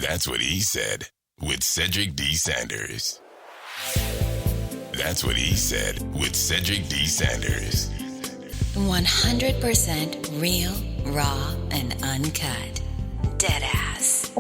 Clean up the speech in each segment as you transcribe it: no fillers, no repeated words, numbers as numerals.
That's what he said with Cedric D. Sanders. That's what he said with Cedric D. Sanders. 100% real, raw, and uncut. Deadass.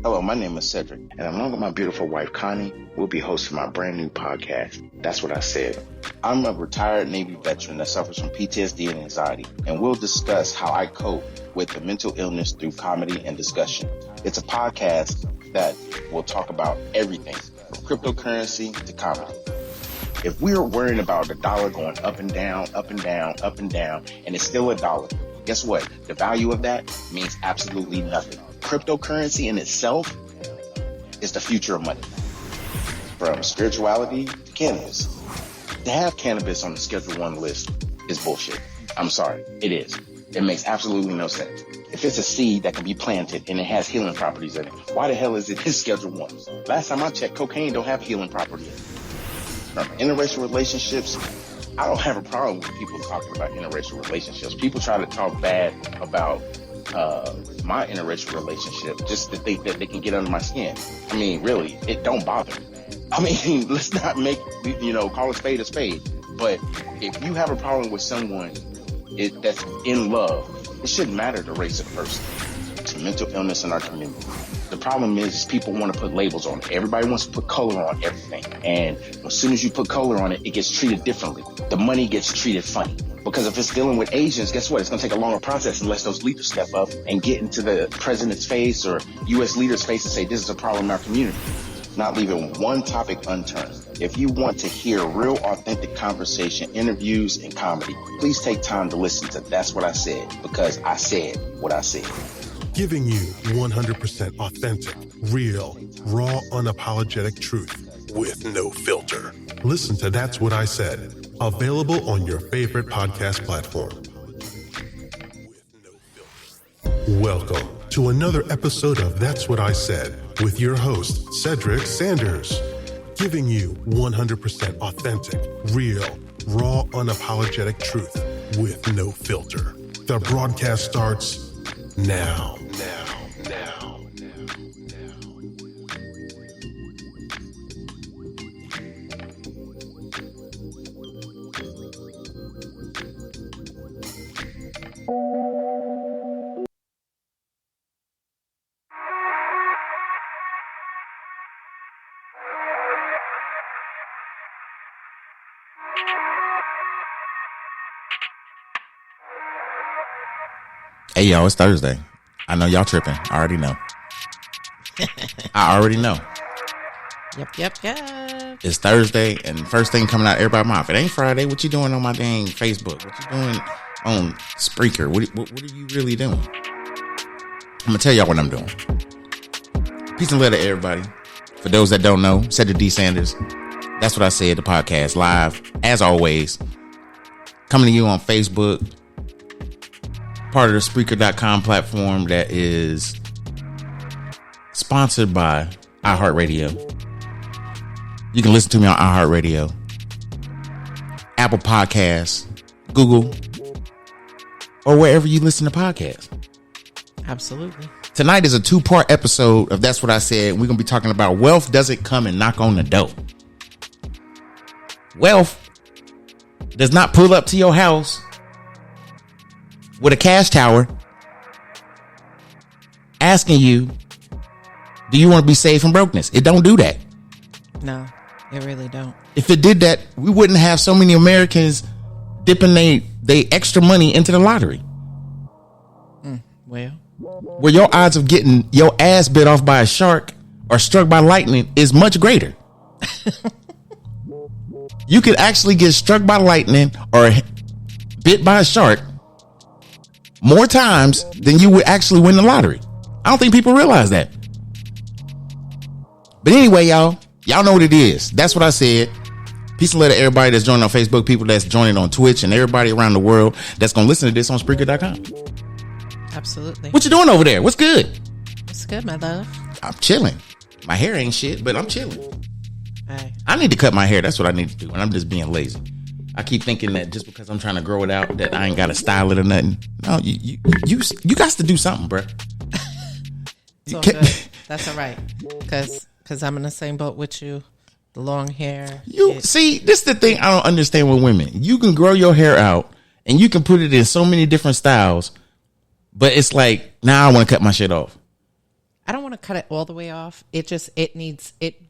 Hello, my name is Cedric, and along with my beautiful wife, Connie, we'll be hosting my brand new podcast, That's What I Said. I'm a retired Navy veteran that suffers from PTSD and anxiety, and we'll discuss how I cope with the mental illness through comedy and discussion. It's a podcast that will talk about everything, from cryptocurrency to comedy. If we are worrying about the dollar going up and down, up and down, up and down, and it's still a dollar, guess what? The value of that means absolutely nothing. Cryptocurrency in itself is the future of money. From spirituality to cannabis. To have cannabis on the Schedule 1 list is bullshit. I'm sorry, it is. It makes absolutely no sense. If it's a seed that can be planted and it has healing properties in it, why the hell is it in Schedule 1? Last time I checked, cocaine don't have healing property in it. From interracial relationships, I don't have a problem with people talking about interracial relationships. People try to talk bad about my interracial relationship just to think that they can get under my skin. I mean, really, it don't bother me. I mean, let's not make, call a spade a spade. But if you have a problem with someone that's in love, it shouldn't matter the race of the person. It's a mental illness in our community. The problem is people want to put labels on it. Everybody wants to put color on everything. And as soon as you put color on it, it gets treated differently. The money gets treated funny. Because if it's dealing with Asians, guess what? It's going to take a longer process unless those leaders step up and get into the president's face or U.S. leaders' face and say, this is a problem in our community. Not leaving one topic unturned. If you want to hear real, authentic conversation, interviews, and comedy, please take time to listen to That's What I Said, because I said what I said. Giving you 100% authentic, real, raw, unapologetic truth with no filter. Listen to That's What I Said. Available on your favorite podcast platform. Welcome to another episode of That's What I Said with your host, Cedric Sanders. giving you 100% authentic, real, raw, unapologetic truth with no filter. The broadcast starts now. Hey, y'all, it's Thursday. I know y'all tripping. I already know. I already know. Yep. It's Thursday, and first thing coming out everybody's mouth. It ain't Friday. What you doing on my dang Facebook? What you doing on Spreaker? What are you really doing? I'm going to tell y'all what I'm doing. Peace and love to everybody. For those that don't know, Cedric D. Sanders. That's what I said, the podcast live, as always. Coming to you on Facebook. Part of the Spreaker.com platform that is sponsored by iHeartRadio. You can listen to me on iHeartRadio, Apple Podcasts, Google, or wherever you listen to podcasts. Absolutely. Tonight is a 2-part episode of That's What I Said. We're going to be talking about wealth doesn't come and knock on the door. Wealth does not pull up to your house with a cash tower asking you, do you want to be saved from brokenness? It don't do that. No, it really don't. If it did that, we wouldn't have so many Americans dipping they extra money into the lottery. Well, where your odds of getting your ass bit off by a shark or struck by lightning is much greater. You could actually get struck by lightning or bit by a shark more times than you would actually win the lottery. I don't think people realize that. But anyway, y'all know what it is. That's what I said. Peace and love to everybody that's joining on Facebook, people that's joining on Twitch, and everybody around the world that's going to listen to this on Spreaker.com. Absolutely. What you doing over there? What's good? It's good, my love. I'm chilling. My hair ain't shit, but I'm chilling. Hey. I need to cut my hair. That's what I need to do, and I'm just being lazy. I keep thinking that just because I'm trying to grow it out, that I ain't got to style it or nothing. No, you got to do something, bro. It's all good. That's all right. Because I'm in the same boat with you. The long hair. See, this is the thing I don't understand with women. You can grow your hair out, and you can put it in so many different styles, but it's like, now I want to cut my shit off. I don't want to cut it all the way off. It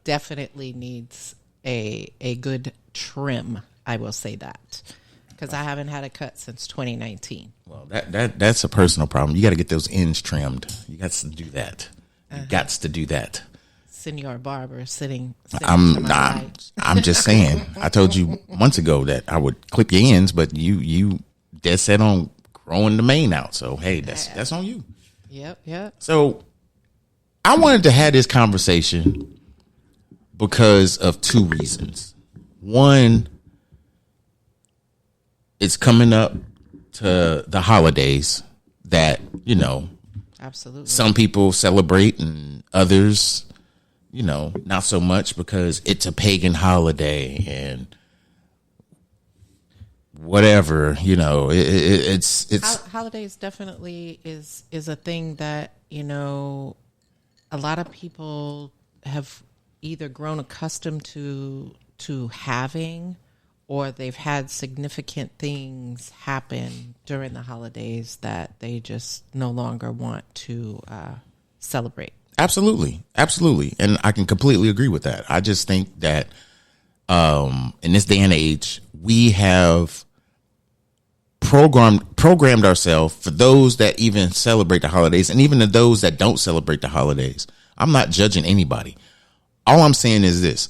definitely needs a good trim. I will say that, because I haven't had a cut since 2019. Well, that's a personal problem. You got to get those ends trimmed. You got to do that. You got to do that. Senior barber sitting I'm just saying. I told you months ago that I would clip your ends, but you dead set on growing the mane out. So hey, that's on you. Yep. So I wanted to have this conversation because of 2 reasons. One, it's coming up to the holidays that, absolutely, some people celebrate and others, not so much because it's a pagan holiday and whatever, it's holidays definitely is a thing that, a lot of people have either grown accustomed to having, or they've had significant things happen during the holidays that they just no longer want to celebrate. Absolutely. And I can completely agree with that. I just think that in this day and age, we have programmed ourselves, for those that even celebrate the holidays, and even to those that don't celebrate the holidays. I'm not judging anybody. All I'm saying is this.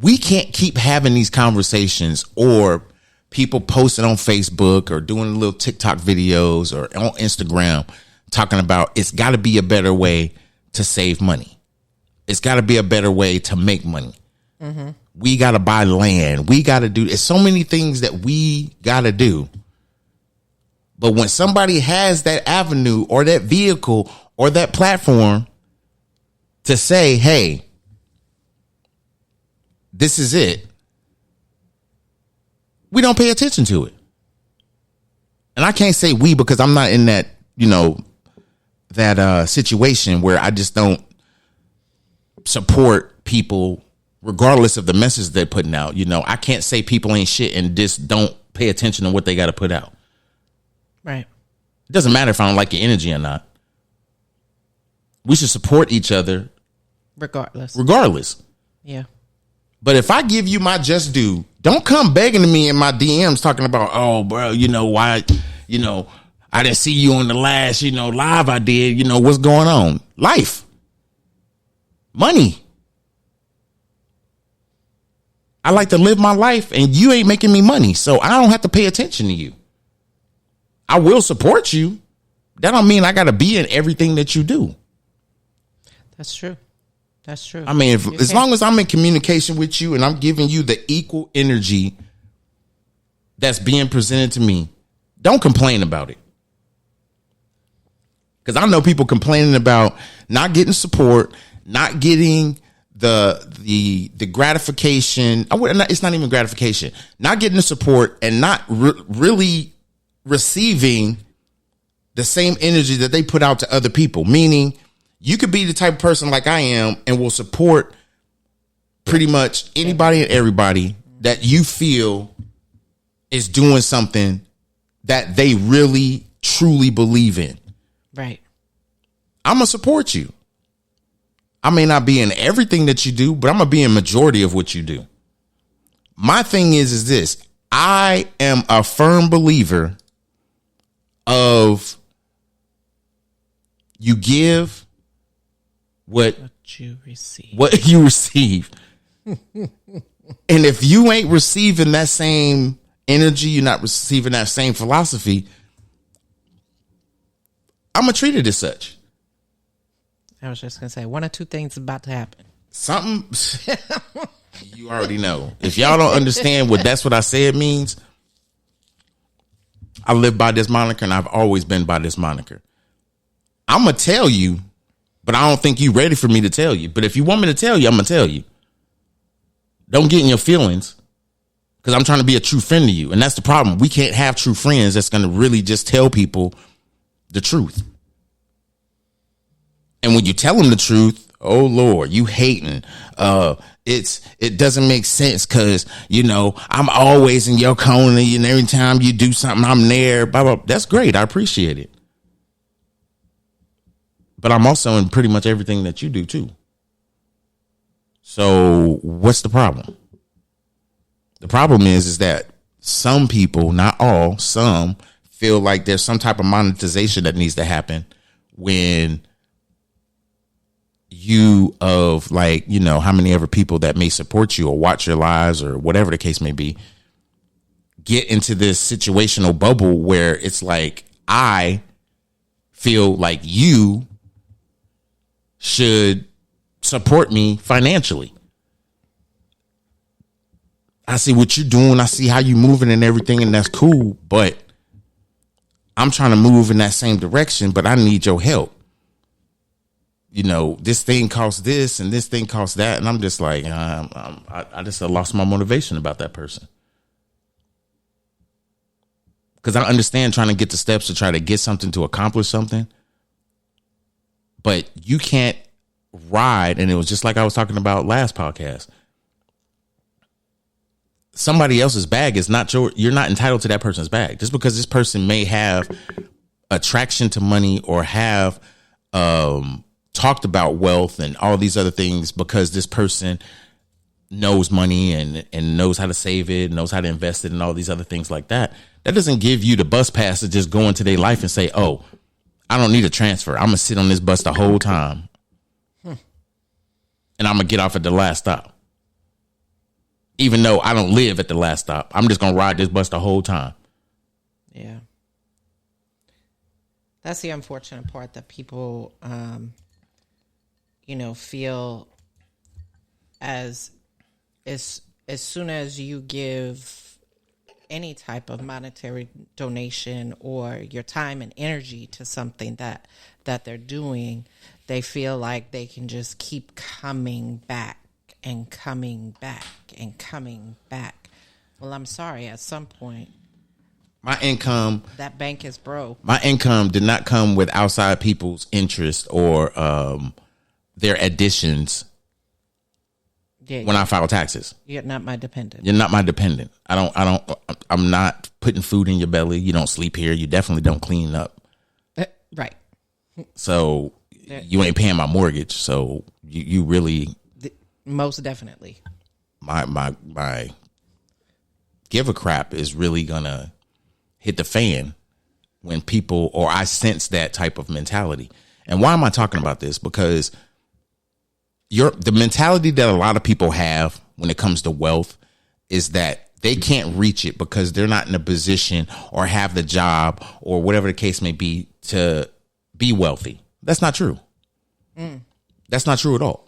We can't keep having these conversations, or people posting on Facebook or doing little TikTok videos or on Instagram talking about it's got to be a better way to save money. It's got to be a better way to make money. Mm-hmm. We got to buy land. We got to do, it's so many things that we got to do. But when somebody has that avenue or that vehicle or that platform to say, hey, this is it, we don't pay attention to it. And I can't say we because I'm not in that, that situation where I just don't support people regardless of the message they're putting out. I can't say people ain't shit and just don't pay attention to what they got to put out. Right. It doesn't matter if I don't like your energy or not. We should support each other regardless. Yeah. But if I give you my just due, don't come begging to me in my DMs talking about, oh, bro, why, I didn't see you on the last, live I did. What's going on? Life. Money. I like to live my life and you ain't making me money. So I don't have to pay attention to you. I will support you. That don't mean I got to be in everything that you do. That's true. That's true. I mean, as long as I'm in communication with you and I'm giving you the equal energy that's being presented to me, don't complain about it. Because I know people complaining about not getting support, not getting the gratification. It's not even gratification. Not getting the support and not really receiving the same energy that they put out to other people. Meaning, you could be the type of person like I am and will support pretty much anybody and everybody that you feel is doing something that they really, truly believe in. Right. I'm going to support you. I may not be in everything that you do, but I'm going to be in majority of what you do. My thing is this. I am a firm believer of you give what you receive. And if you ain't receiving that same energy, you're not receiving that same philosophy, I'm going to treat it as such. I was just going to say, one or two things about to happen. Something you already know. If y'all don't understand that's what I said means, I live by this moniker and I've always been by this moniker. I'm going to tell you, but I don't think you're ready for me to tell you. But if you want me to tell you, I'm going to tell you. Don't get in your feelings because I'm trying to be a true friend to you. And that's the problem. We can't have true friends that's going to really just tell people the truth. And when you tell them the truth, oh Lord, you hating. It doesn't make sense because, I'm always in your corner and every time you do something, I'm there. Blah, blah. That's great. I appreciate it. But I'm also in pretty much everything that you do too. So what's the problem? The problem is that some people, not all, some feel like there's some type of monetization that needs to happen when you of how many ever people that may support you or watch your lives or whatever the case may be, get into this situational bubble where it's like, I feel like you should support me financially. I see what you're doing. I see how you moving and everything, and that's cool. But I'm trying to move in that same direction, but I need your help. This thing costs this and this thing costs that. And I'm just like, I just lost my motivation about that person. Because I understand trying to get the steps to try to get something to accomplish something. But you can't ride. And it was just like I was talking about last podcast. Somebody else's bag is not you're not entitled to that person's bag. Just because this person may have attraction to money or have talked about wealth and all these other things because this person knows money and knows how to save it, knows how to invest it and all these other things like that. That doesn't give you the bus pass to just go into their life and say, oh, I don't need a transfer. I'm going to sit on this bus the whole time. And I'm going to get off at the last stop. Even though I don't live at the last stop, I'm just going to ride this bus the whole time. Yeah. That's the unfortunate part that people, feel as soon as you give any type of monetary donation or your time and energy to something that they're doing, they feel like they can just keep coming back and coming back and coming back. Well, I'm sorry, at some point, my income is broke. My income did not come with outside people's interest or their additions when I file taxes. You're not my dependent. You're not my dependent. I'm not putting food in your belly. You don't sleep here. You definitely don't clean up. Right. So you ain't paying my mortgage. So you really most definitely. My give a crap is really gonna hit the fan when people, or I sense that type of mentality. And why am I talking about this? Because the mentality that a lot of people have when it comes to wealth is that they can't reach it because they're not in a position or have the job or whatever the case may be to be wealthy. That's not true. That's not true at all.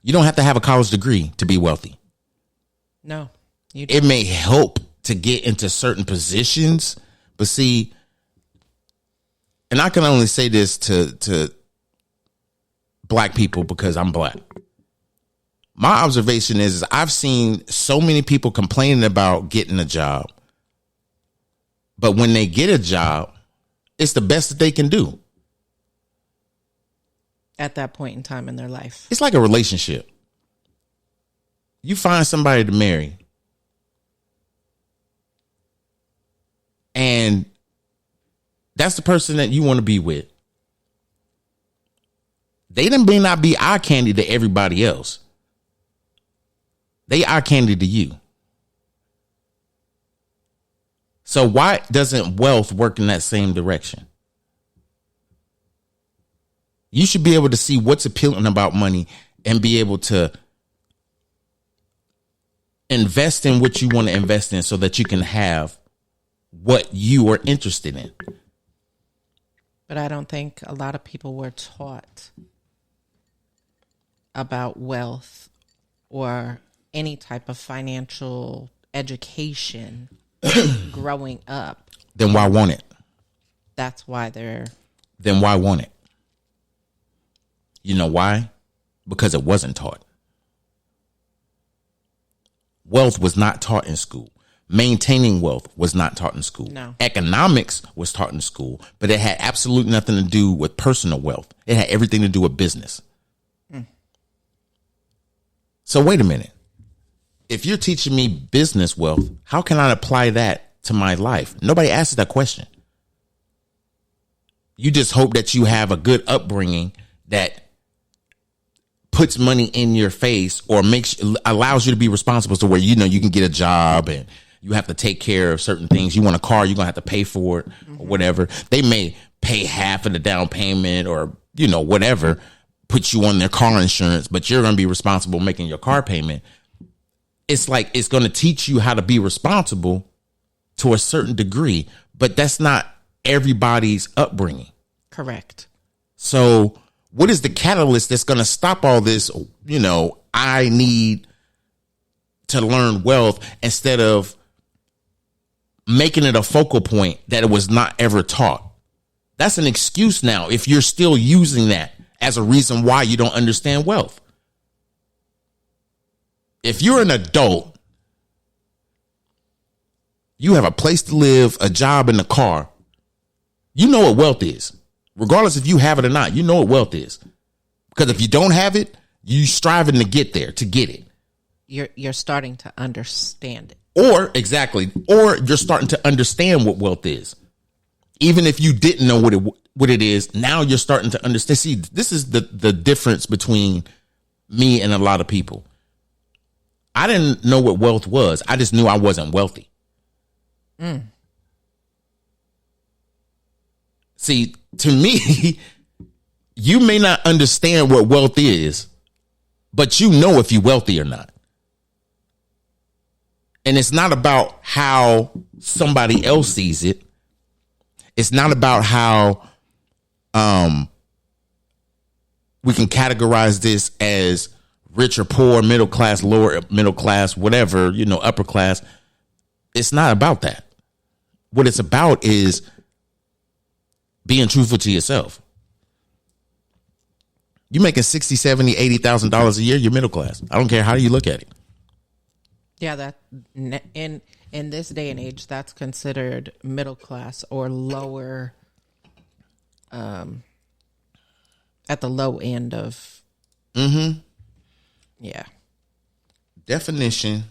You don't have to have a college degree to be wealthy. No, you don't. It may help to get into certain positions, but see, and I can only say this to black people because I'm black. My observation is I've seen so many people complaining about getting a job, but when they get a job, it's the best that they can do. At that point in time in their life. It's like a relationship. You find somebody to marry, and that's the person that you want to be with. They may not be eye candy to everybody else. They eye candy to you. So why doesn't wealth work in that same direction? You should be able to see what's appealing about money and be able to invest in what you want to invest in so that you can have what you are interested in. But I don't think a lot of people were taught about wealth or any type of financial education growing up. Then why want it? That's why they're... Then why want it? You know why? Because it wasn't taught. Wealth was not taught in school. Maintaining wealth was not taught in school. No. Economics was taught in school, but it had absolutely nothing to do with personal wealth. It had everything to do with business. So wait a minute. If you're teaching me business wealth, how can I apply that to my life? Nobody asks that question. You just hope that you have a good upbringing that puts money in your face or allows you to be responsible to where, you know, you can get a job and you have to take care of certain things. You want a car, you're going to have to pay for it or whatever. They may pay half of the down payment or, you know, whatever, put you on their car insurance, but you're going to be responsible making your car payment. It's like it's going to teach you how to be responsible to a certain degree, but that's not everybody's upbringing. Correct. So what is the catalyst that's going to stop all this? You know, I need to learn wealth instead of making it a focal point that it was not ever taught. That's an excuse now if you're still using that as a reason why you don't understand wealth. If you're an adult, you have a place to live, a job, and a car. You know what wealth is. Regardless if you have it or not, you know what wealth is. Because if you don't have it, you striving to get there, to get it. You're starting to understand it. Or you're starting to understand what wealth is. Even if you didn't know what it is, now you're starting to understand. See, this is the difference between me and a lot of people. I didn't know what wealth was. I just knew I wasn't wealthy. See, to me, you may not understand what wealth is, but you know if you're wealthy or not. And it's not about how somebody else sees it. It's not about how we can categorize this as rich or poor, middle class, lower middle class, whatever, you know, upper class. It's not about that. What it's about is being truthful to yourself. You making $60,000, $70,000, $80,000 a year, you're middle class. I don't care how you look at it. Yeah, that in this day and age, that's considered middle class or lower, at the low end of. Yeah. Definition,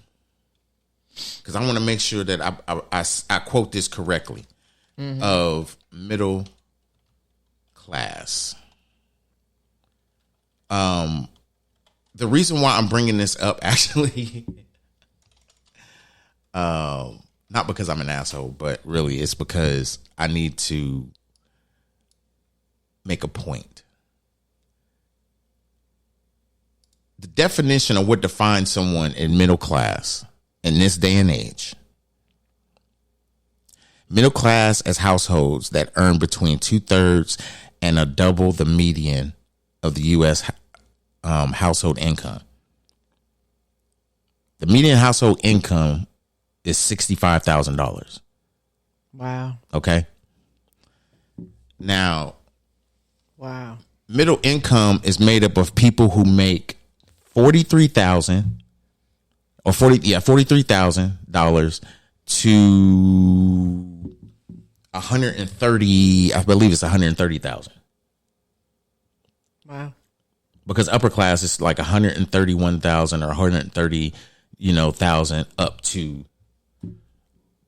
because I want to make sure that I quote this correctly, of middle class. The reason why I'm bringing this up, actually, not because I'm an asshole, but really it's because I need to make a point. The definition of what defines someone in middle class in this day and age. Middle class as households that earn between 2/3 and a double the median of the U.S. Household income. The median household income is $65,000. Wow. Okay. Now, wow. Middle income is made up of people who make $43,000 to 130. I believe it's 130,000. Wow. Because upper class is like 131,000 or 130, thousand up to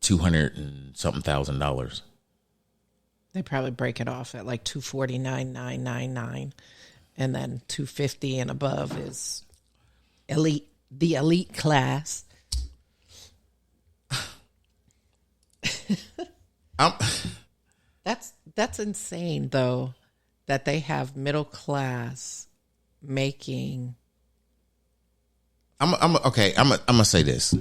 200 and something $1,000. They probably break it off at like 249,999, and then 250 and above is elite, the elite class. That's insane though, that they have middle class making. I'm gonna say this.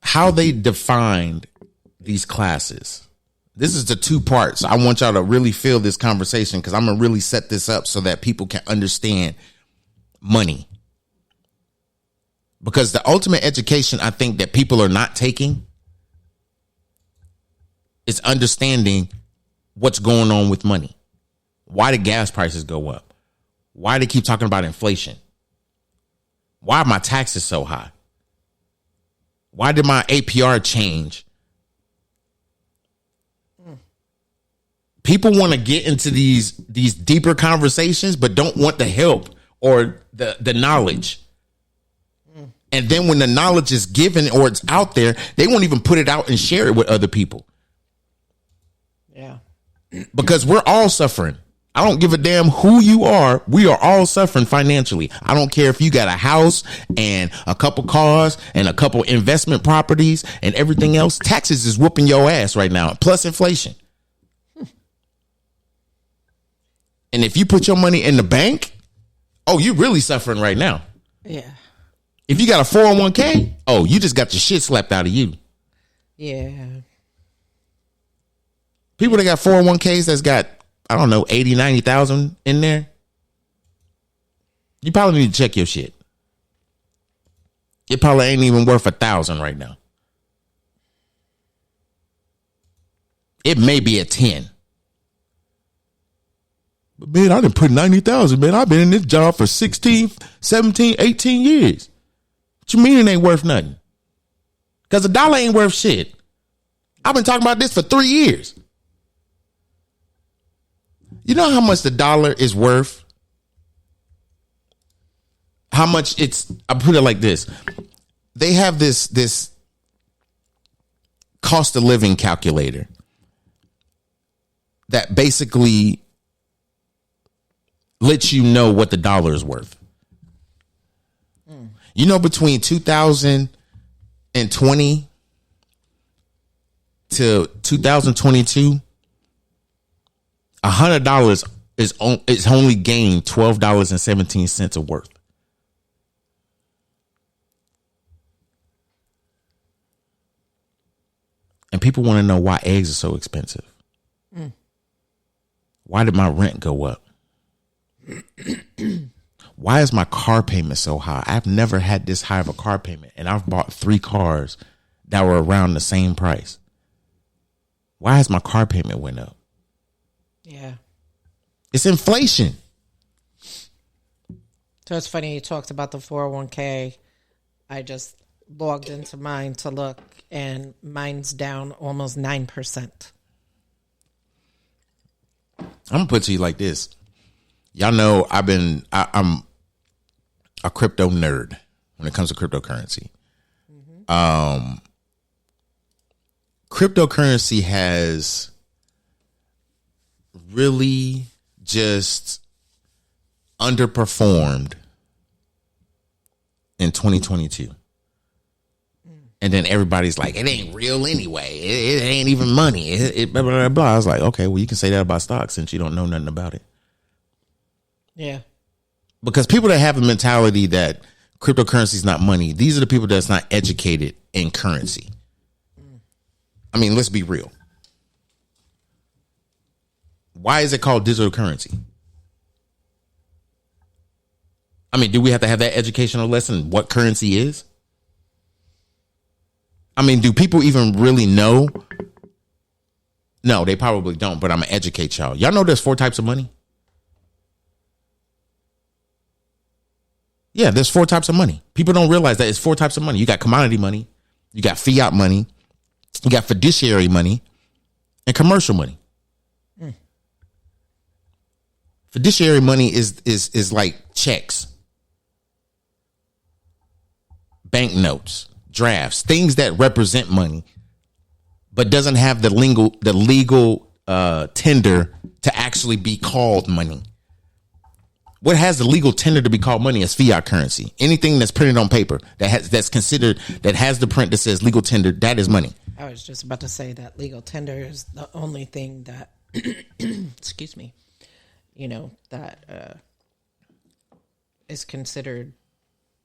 How they defined these classes. This is the two parts. I want y'all to really feel this conversation, because I'm gonna really set this up so that people can understand money. Because the ultimate education I think that people are not taking is understanding what's going on with money. Why did gas prices go up? Why do they keep talking about inflation? Why are my taxes so high? Why did my APR change? People want to get into these deeper conversations, but don't want the help or the knowledge. And then when the knowledge is given or it's out there, they won't even put it out and share it with other people. Yeah. Because we're all suffering. I don't give a damn who you are. We are all suffering financially. I don't care if you got a house and a couple cars and a couple investment properties and everything else. Taxes is whooping your ass right now, plus inflation. And if you put your money in the bank, oh, you're really suffering right now. Yeah. If you got a 401k, oh, you just got your shit slapped out of you. Yeah. People that got 401ks that's got, I don't know, 80, 90,000 in there. You probably need to check your shit. It probably ain't even worth 1,000 right now. It may be a 10. But man, I done put 90,000, man. I've been in this job for 16, 17, 18 years. What you mean it ain't worth nothing? Because a dollar ain't worth shit. I've been talking about this for 3 years. You know how much the dollar is worth? How much it's, I put it like this. They have this cost of living calculator that basically lets you know what the dollar is worth. You know, between 2020 to 2022, $100 is only gained $12.17 of worth. And people want to know why eggs are so expensive. Why did my rent go up? Why is my car payment so high? I've never had this high of a car payment, and I've bought 3 cars that were around the same price. Why has my car payment went up? Yeah. It's inflation. So it's funny you talked about the 401k. I just logged into mine to look, and mine's down almost 9%. I'm gonna put it to you like this. Y'all know I'm a crypto nerd when it comes to cryptocurrency. Cryptocurrency has really just underperformed in 2022. And then everybody's like, it ain't real anyway. It ain't even money. It blah, blah, blah, blah. I was like, okay, well, you can say that about stocks since you don't know nothing about it. Yeah. Because people that have a mentality that cryptocurrency is not money, these are the people that's not educated in currency. I mean, let's be real. Why is it called digital currency? I mean, do we have to have that educational lesson what currency is? I mean, do people even really know? No, they probably don't, but I'm going to educate y'all. Y'all know there's 4 types of money? Yeah, there's 4 types of money. People don't realize that it's 4 types of money. You got commodity money, you got fiat money, you got fiduciary money, and commercial money. Fiduciary money is like checks, banknotes, drafts, things that represent money, but doesn't have the legal tender to actually be called money. What has the legal tender to be called money is fiat currency. Anything that's printed on paper that has the print that says legal tender, that is money. I was just about to say that legal tender is the only thing that, excuse me, that is considered,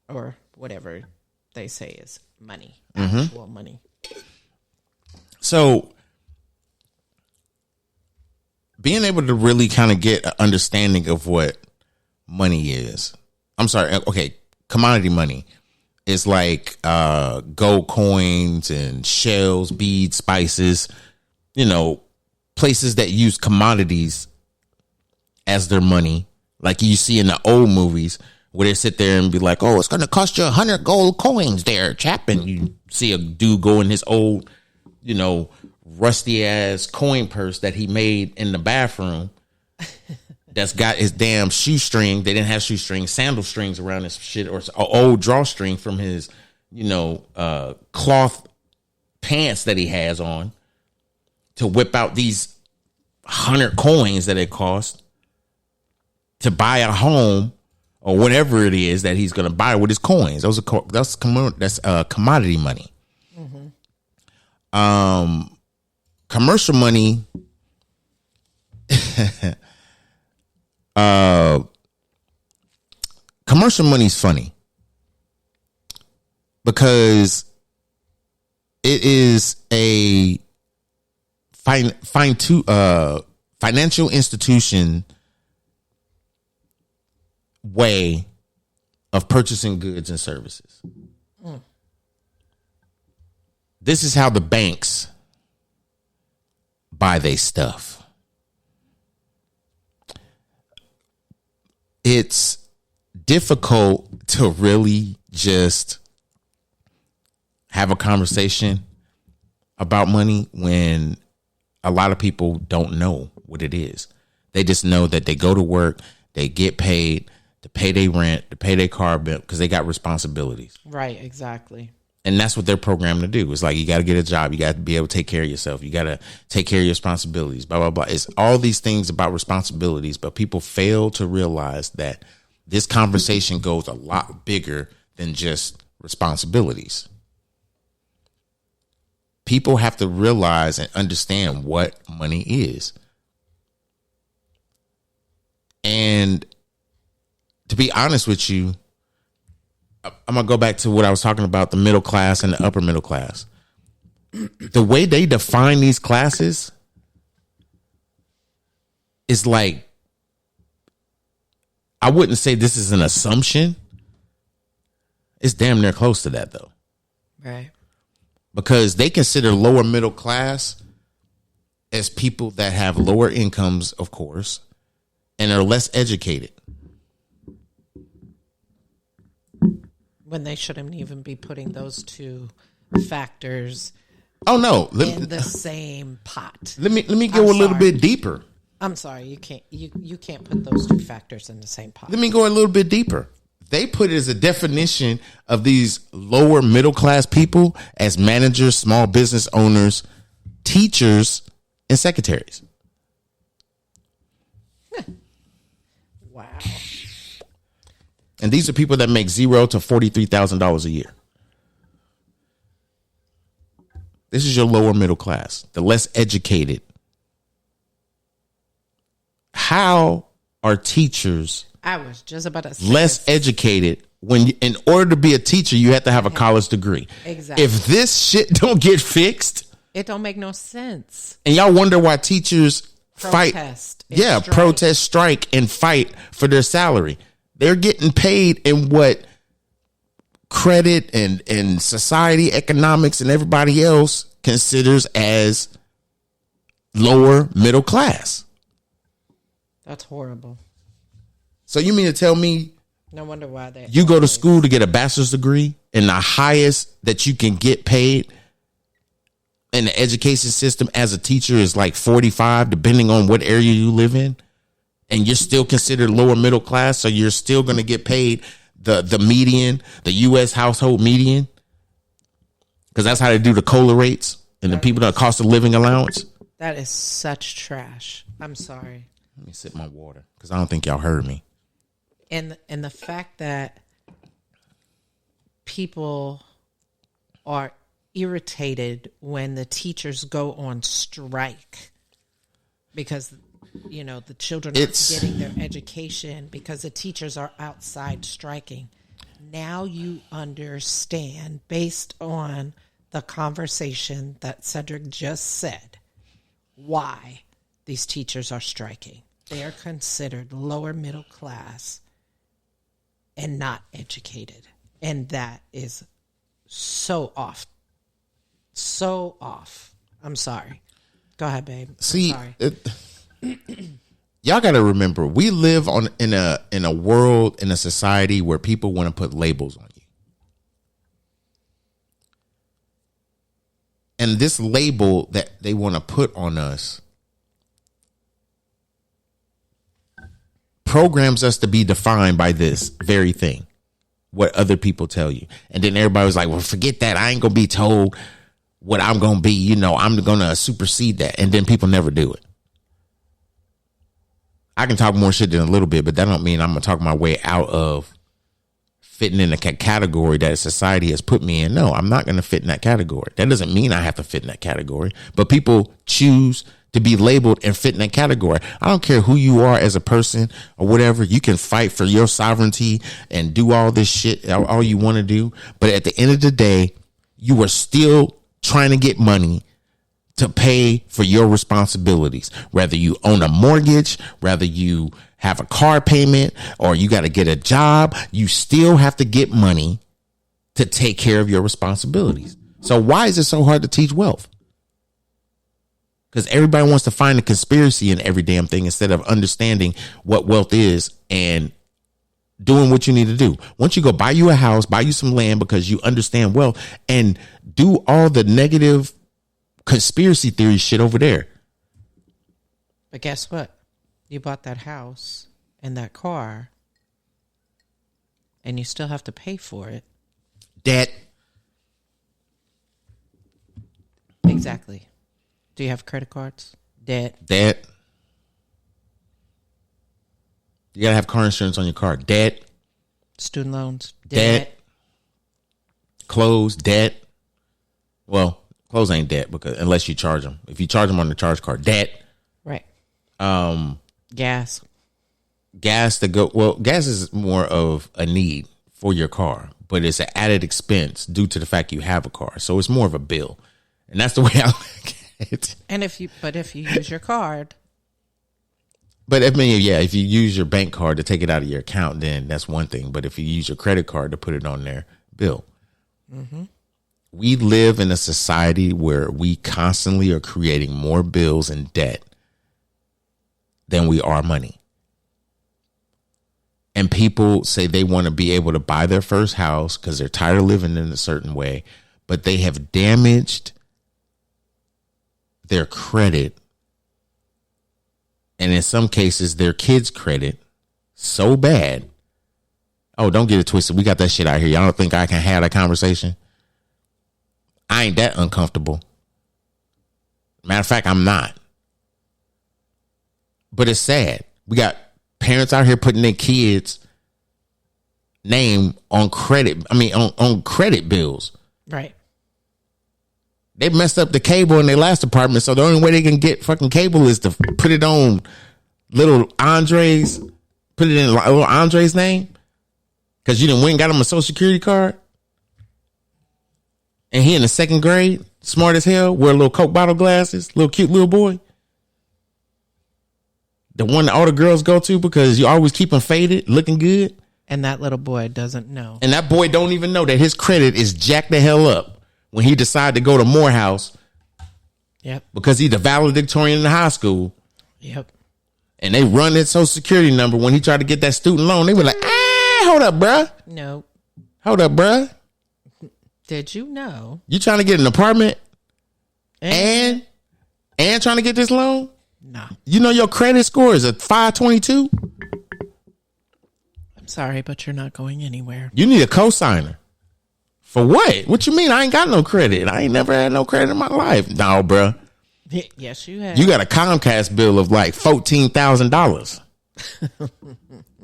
or whatever they say is money, actual money. So being able to really kind of get an understanding of what money is. I'm sorry. Okay. Commodity money is like gold coins and shells, beads, spices, places that use commodities as their money. Like you see in the old movies where they sit there and be like, oh, it's going to cost you 100 gold coins there, chap. And you see a dude go in his old, rusty ass coin purse that he made in the bathroom. That's got his damn shoestring. They didn't have shoestrings, sandal strings around his shit, or an old drawstring from his, cloth pants that he has on to whip out these 100 coins that it cost to buy a home or whatever it is that he's going to buy with his coins. That's commodity money. Commercial money. Commercial money is funny because it is a financial institution way of purchasing goods and services. This is how the banks buy their stuff. It's difficult to really just have a conversation about money when a lot of people don't know what it is. They just know that they go to work, they get paid to pay their rent, to pay their car bill, because they got responsibilities. Right, exactly. And that's what they're programmed to do. It's like, you got to get a job. You got to be able to take care of yourself. You got to take care of your responsibilities, blah, blah, blah. It's all these things about responsibilities, but people fail to realize that this conversation goes a lot bigger than just responsibilities. People have to realize and understand what money is. And to be honest with you, I'm going to go back to what I was talking about, the middle class and the upper middle class. The way they define these classes is like, I wouldn't say this is an assumption. It's damn near close to that, though. Right. Because they consider lower middle class as people that have lower incomes, of course, and are less educated. When they shouldn't even be putting those two factors Oh no! in the same pot. Let me go a little bit deeper. I'm sorry, you can't put those two factors in the same pot. Let me go a little bit deeper. They put it as a definition of these lower middle class people as managers, small business owners, teachers, and secretaries. Wow. And these are people that make $0 to $43,000 a year. This is your lower middle class, the less educated. How are teachers I was just about to say less educated when in order to be a teacher, you have to have a college degree? Exactly. If this shit don't get fixed, it don't make no sense. and y'all wonder why teachers Protest fight. and strike. Protest, strike, and fight for their salary. They're getting paid in what credit and society, economics, and everybody else considers as lower middle class. That's horrible. So you mean to tell me No wonder why they you go to school to get a bachelor's degree and the highest that you can get paid in the education system as a teacher is like 45, depending on what area you live in, and you're still considered lower middle class, so you're still going to get paid the median, the U.S. household median, because that's how they do the COLA rates and the people that cost of living allowance. That is such trash. I'm sorry. Let me sip my water because I don't think y'all heard me. And the fact that people are irritated when the teachers go on strike because, you know, the children aren't getting their education because the teachers are outside striking. Now you understand, based on the conversation that Cedric just said, why these teachers are striking. They are considered lower middle class and not educated. And that is so off. So off. I'm sorry. Go ahead, babe. See, I'm sorry. Y'all got to remember, we live in a world, in a society where people want to put labels on you. And this label that they want to put on us programs us to be defined by this very thing, what other people tell you. And then everybody was like, well, forget that. I ain't going to be told what I'm going to be. You know, I'm going to supersede that. And then people never do it. I can talk more shit than a little bit, but that don't mean I'm going to talk my way out of fitting in a category that society has put me in. No, I'm not going to fit in that category. That doesn't mean I have to fit in that category, but people choose to be labeled and fit in that category. I don't care who you are as a person or whatever. You can fight for your sovereignty and do all this shit, all you want to do. But at the end of the day, you are still trying to get money to pay for your responsibilities. Whether you own a mortgage, whether you have a car payment, or you got to get a job, you still have to get money to take care of your responsibilities. So why is it so hard to teach wealth? Because everybody wants to find a conspiracy in every damn thing instead of understanding what wealth is and doing what you need to do. Once you go buy you a house, buy you some land because you understand wealth, and do all the negative conspiracy theory shit over there. But guess what? You bought that house and that car, and you still have to pay for it. Debt. Exactly. Do you have credit cards? Debt. Debt. You gotta have car insurance on your car. Debt. Student loans. Debt. Clothes. Debt. Well, clothes ain't debt because unless you charge them. If you charge them on the charge card, debt. Right. Gas Gas. gas is more of a need for your car, but it's an added expense due to the fact you have a car. So it's more of a bill. And that's the way I look at it. And if you use your card. But I mean, yeah, if you use your bank card to take it out of your account, then that's one thing. But if you use your credit card to put it on their bill, we live in a society where we constantly are creating more bills and debt than we are money. And people say they want to be able to buy their first house because they're tired of living in a certain way, but they have damaged their credit, and in some cases their kids' credit so bad. Oh, don't get it twisted. We got that shit out here. Y'all don't think I can have that conversation? I ain't that uncomfortable. Matter of fact, I'm not. But it's sad. We got parents out here putting their kids' name on credit. I mean, on credit bills. Right. They messed up the cable in their last apartment, so the only way they can get fucking cable is to put it on little Andre's, put it in little Andre's name, because you done went and got him a social security card, and he in the second grade, smart as hell, wear little Coke bottle glasses, little cute little boy, the one that all the girls go to because you always keep him faded, looking good, And that little boy doesn't know. and that boy don't even know that his credit is jacked the hell up when he decided to go to Morehouse. Yep. Because he's the valedictorian in high school. Yep. And they run his social security number when he tried to get that student loan. They were like, hold up, bruh. No. Hold up, bruh. Did you know? You trying to get an apartment and trying to get this loan? No. You know your credit score is a 522? I'm sorry, but you're not going anywhere. You need a cosigner. For what? What you mean? I ain't got no credit. I ain't never had no credit in my life. No, bruh. Yes, you have. You got a Comcast bill of like $14,000.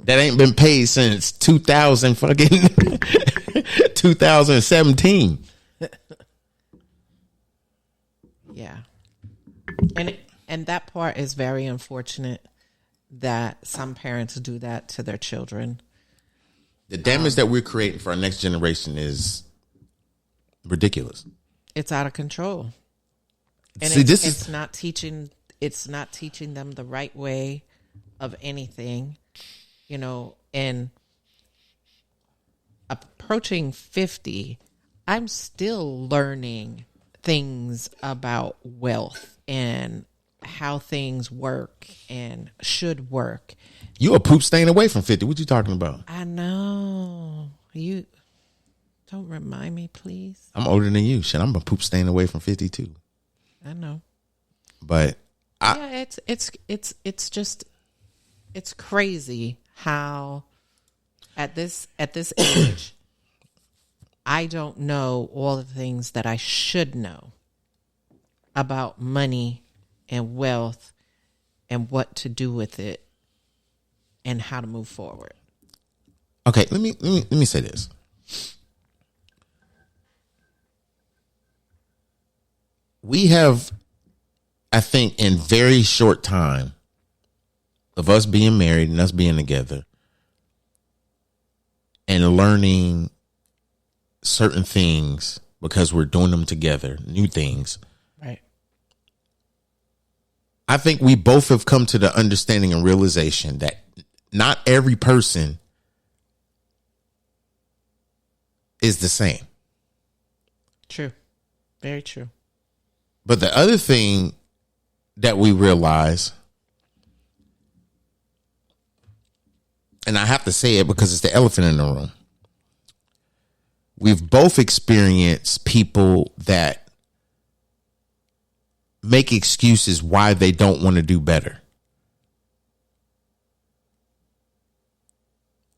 That ain't been paid since 2017. Yeah. And that part is very unfortunate that some parents do that to their children. The damage that we're creating for our next generation is ridiculous. It's out of control. And See, it's not teaching them the right way of anything, you know, and approaching 50, I'm still learning things about wealth and how things work and should work. You a poop stain away from 50. What you talking about? I know. You don't remind me, please. I'm older than you. Shit, I'm a poop stain away from 52. I know. But Yeah, it's just it's crazy how at this age I don't know all the things that I should know about money and wealth and what to do with it and how to move forward. okay, let me say this. We have, I think, in very short time of us being married and us being together and learning certain things because we're doing them together, new things. Right. I think we both have come to the understanding and realization that not every person is the same. True. Very true. But the other thing that we realize, and I have to say it because it's the elephant in the room, we've both experienced people that make excuses why they don't want to do better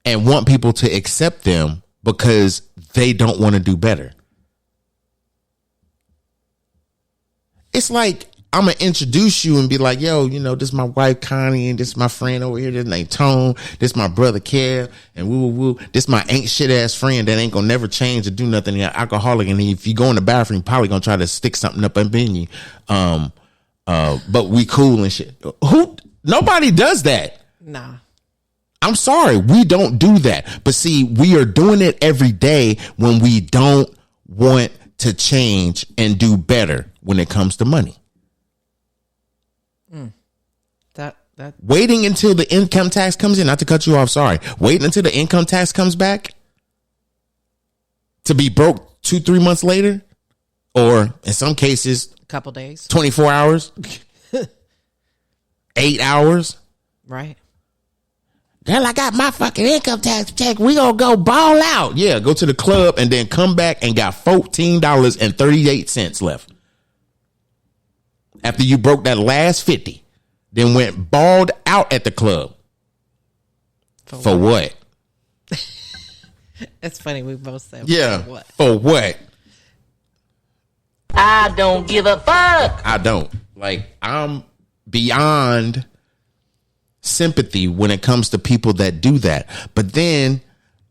and want people to accept them because they don't want to do better. It's like I'm going to introduce you and be like, yo, you know, this is my wife, Connie, and this is my friend over here. This named Tone. This is my brother, Kev, and woo. This is my ain't shit ass friend that ain't going to never change or do nothing. He's an alcoholic. And if you go in the bathroom, probably going to try to stick something up in you. But we cool and shit. Nobody does that. Nah. I'm sorry. We don't do that. But see, we are doing it every day when we don't want to change and do better when it comes to money. That Waiting until the income tax comes in, not to cut you off, sorry. Waiting until the income tax comes back to be broke 2-3 months later, or in some cases, couple days. 24 hours, 8 hours. Right. Girl, I got my fucking income tax check. We gonna go ball out. Yeah, go to the club and then come back and got $14.38 left. After you broke that last 50, then went balled out at the club. For what? It's funny. We both said, Yeah. for what? For what? I don't give a fuck. I don't. Like, I'm beyond sympathy when it comes to people that do that. But then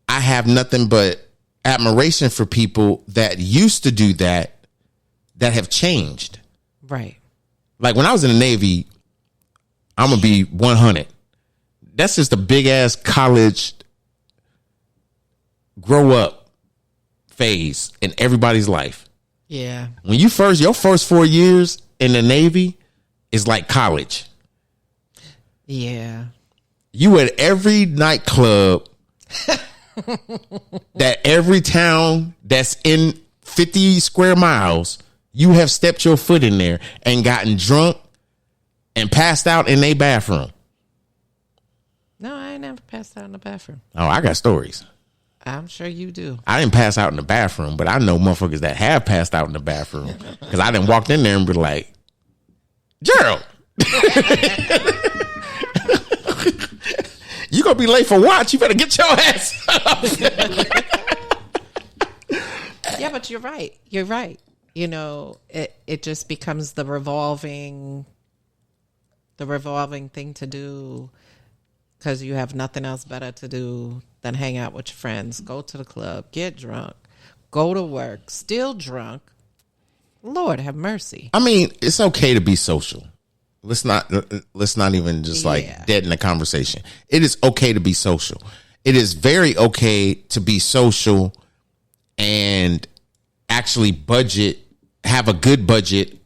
I have nothing but admiration for people that used to do that have changed. Right. Like when I was in the Navy, I'm going to be 100. That's just a big ass college grow up phase in everybody's life. Yeah. When your first 4 years in the Navy is like college. Yeah. You at every nightclub that every town that's in 50 square miles, you have stepped your foot in there and gotten drunk and passed out in a bathroom. No, I ain't never passed out in the bathroom. Oh, I got stories. I'm sure you do. I didn't pass out in the bathroom, but I know motherfuckers that have passed out in the bathroom because I done walked in there and be like, Gerald, you gonna be late for watch. You better get your ass up. Yeah, but you're right. You're right. You know, it just becomes the revolving thing to do because you have nothing else better to do than hang out with your friends, go to the club, get drunk, go to work, still drunk. Lord have mercy. I mean, it's okay to be social. Let's not even just like deaden the conversation. It is okay to be social. It is very okay to be social and actually have a good budget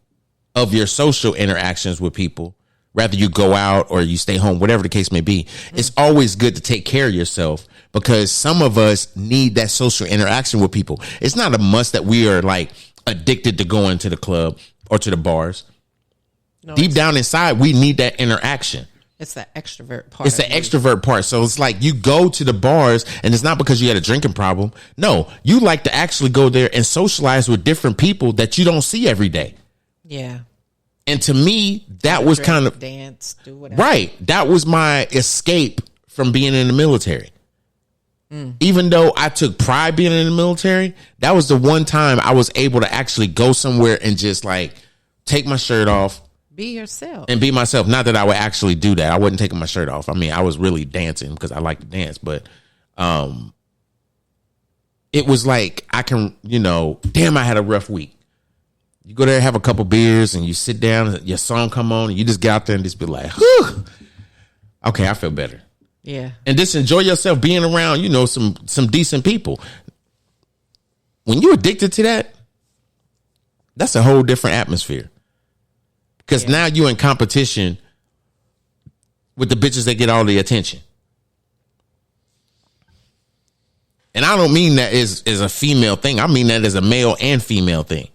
of your social interactions with people. Rather you go out or you stay home, whatever the case may be. It's always good to take care of yourself because some of us need that social interaction with people. It's not a must that we are like addicted to going to the club or to the bars. No, deep down inside, we need that interaction. It's the extrovert part. It's the extrovert part. So it's like you go to the bars and it's not because you had a drinking problem. No, you like to actually go there and socialize with different people that you don't see every day. Yeah. And to me, that was kind of dance, do whatever. Right. That was my escape from being in the military. Even though I took pride being in the military, that was the one time I was able to actually go somewhere and just like take my shirt off. Be yourself. And be myself. Not that I would actually do that. I wasn't taking my shirt off. I mean, I was really dancing because I like to dance. But it was like I can, damn, I had a rough week. You go there, have a couple beers, and you sit down, and your song come on, and you just get out there and just be like, whew, okay, I feel better. Yeah. And just enjoy yourself being around, some decent people. When you're addicted to that, that's a whole different atmosphere. Because now you're in competition with the bitches that get all the attention. And I don't mean that as a female thing. I mean that as a male and female thing.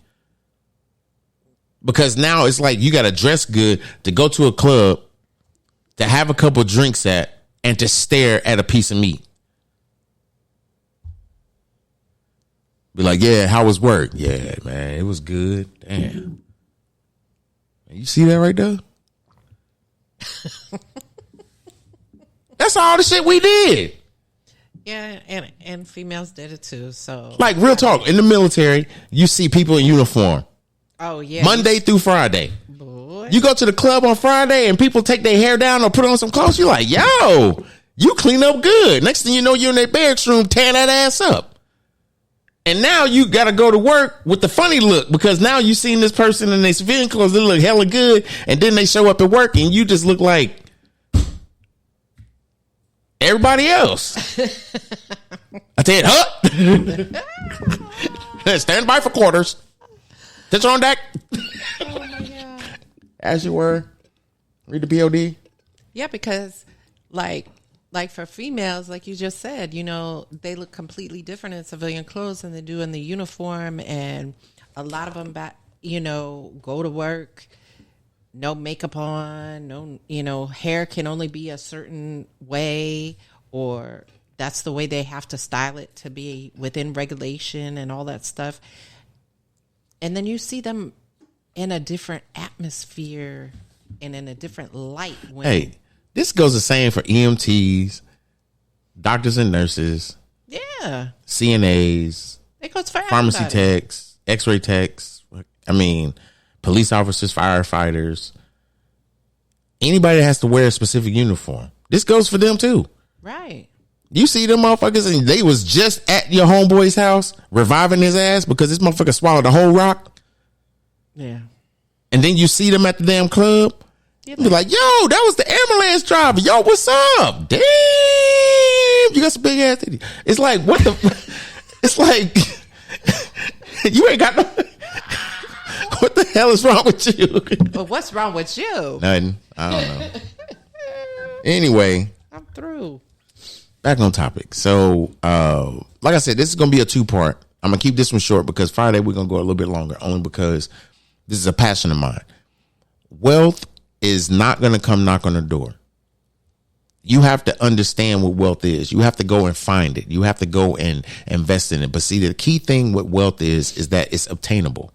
Because now it's like you got to dress good to go to a club, to have a couple drinks at, and to stare at a piece of meat. Be like, yeah, how was work? Yeah, man, it was good. Damn. You see that right there? That's all the shit we did. Yeah, and females did it too. So, like, real talk, in the military, you see people in uniform. Oh yeah, Monday through Friday. Boy. You go to the club on Friday and people take their hair down or put on some clothes. You're like, yo, you clean up good. Next thing you know, you're in their barracks room tearing that ass up. And now you got to go to work with the funny look because now you seen this person in their civilian clothes. They look hella good. And then they show up at work and you just look like everybody else. I said, huh? Stand by for quarters. Attention on deck. Oh my God. As you were. Read the POD. Yeah, because like for females, like you just said, they look completely different in civilian clothes than they do in the uniform. And a lot of them go to work no makeup on, no, hair can only be a certain way, or that's the way they have to style it to be within regulation and all that stuff. And then you see them in a different atmosphere and in a different light. Hey, this goes the same for EMTs, doctors and nurses. Yeah. CNAs. It goes for pharmacy everybody. techs, x-ray techs. I mean, police officers, firefighters. Anybody that has to wear a specific uniform. This goes for them too. Right. You see them motherfuckers and they was just at your homeboy's house reviving his ass because this motherfucker swallowed the whole rock. Yeah. And then you see them at the damn club. You be like, yo, that was the ambulance driver. Yo, what's up? Damn, you got some big ass titties. It's like, what the? It's like, you ain't got no. What the hell is wrong with you? But what's wrong with you? Nothing. I don't know. Anyway, I'm through. Back on topic. So, like I said, this is going to be a 2-part. I'm going to keep this one short because Friday we're going to go a little bit longer, only because this is a passion of mine. Wealth is not going to come knock on the door. You have to understand what wealth is. You have to go and find it. You have to go and invest in it. But see, the key thing with wealth is that it's obtainable.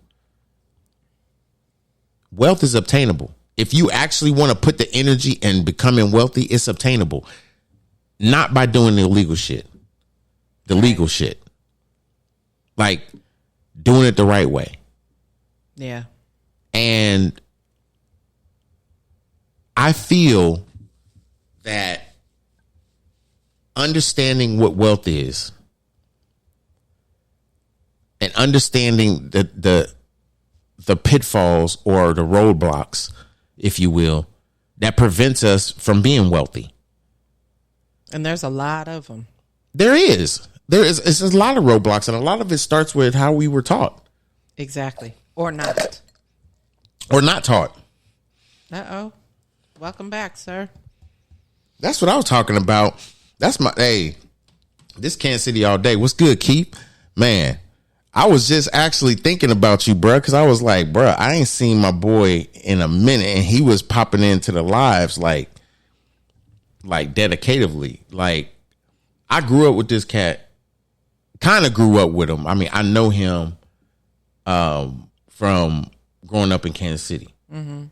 Wealth is obtainable. If you actually want to put the energy in becoming wealthy, it's obtainable. Not by doing the illegal shit. The legal shit. Like doing it the right way. Yeah. And I feel that understanding what wealth is and understanding the pitfalls or the roadblocks, if you will, that prevents us from being wealthy. And there's a lot of them. There is. It's a lot of roadblocks, and a lot of it starts with how we were taught. Exactly. Or not. Or not taught. Uh-oh. Welcome back, sir. That's what I was talking about. That's this Kansas City all day. What's good, Keith? Man, I was just actually thinking about you, bro, because I was like, bro, I ain't seen my boy in a minute, and he was popping into the lives like dedicatively. Like, I grew up with this cat, kind of grew up with him. I mean, I know him from growing up in Kansas City. Mm-hmm.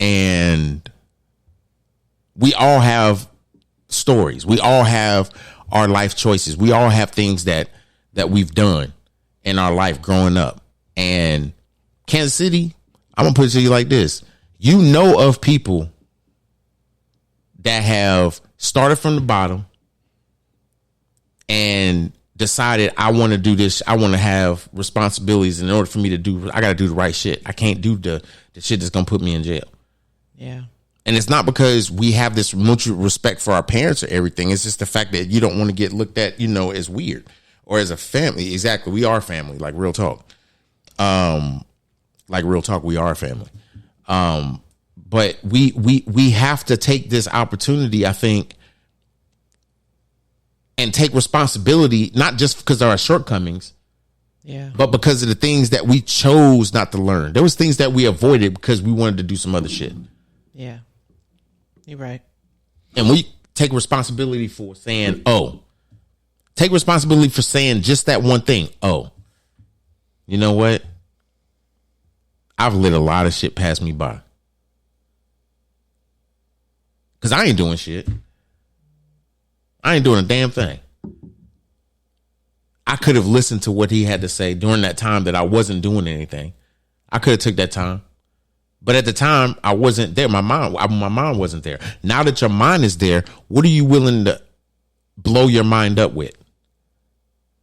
And we all have stories. We all have our life choices. We all have things that we've done in our life growing up. And Kansas City, I'm going to put it to you like this. You know of people that have started from the bottom and decided, I want to do this. I want to have responsibilities. In order for me to do, I got to do the right shit. I can't do the shit that's going to put me in jail. Yeah. And it's not because we have this mutual respect for our parents or everything. It's just the fact that you don't want to get looked at, as weird or as a family. Exactly. We are family, like real talk. Like real talk, we are family. But we have to take this opportunity, I think, and take responsibility, not just because of our shortcomings, but because of the things that we chose not to learn. There was things that we avoided because we wanted to do some other shit. Yeah. You're right. And we take responsibility for saying, take responsibility for saying just that one thing. You know what? I've let a lot of shit pass me by. Because I ain't doing shit. I ain't doing a damn thing. I could have listened to what he had to say during that time that I wasn't doing anything. I could have took that time. But at the time, I wasn't there. My mind wasn't there. Now that your mind is there, what are you willing to blow your mind up with?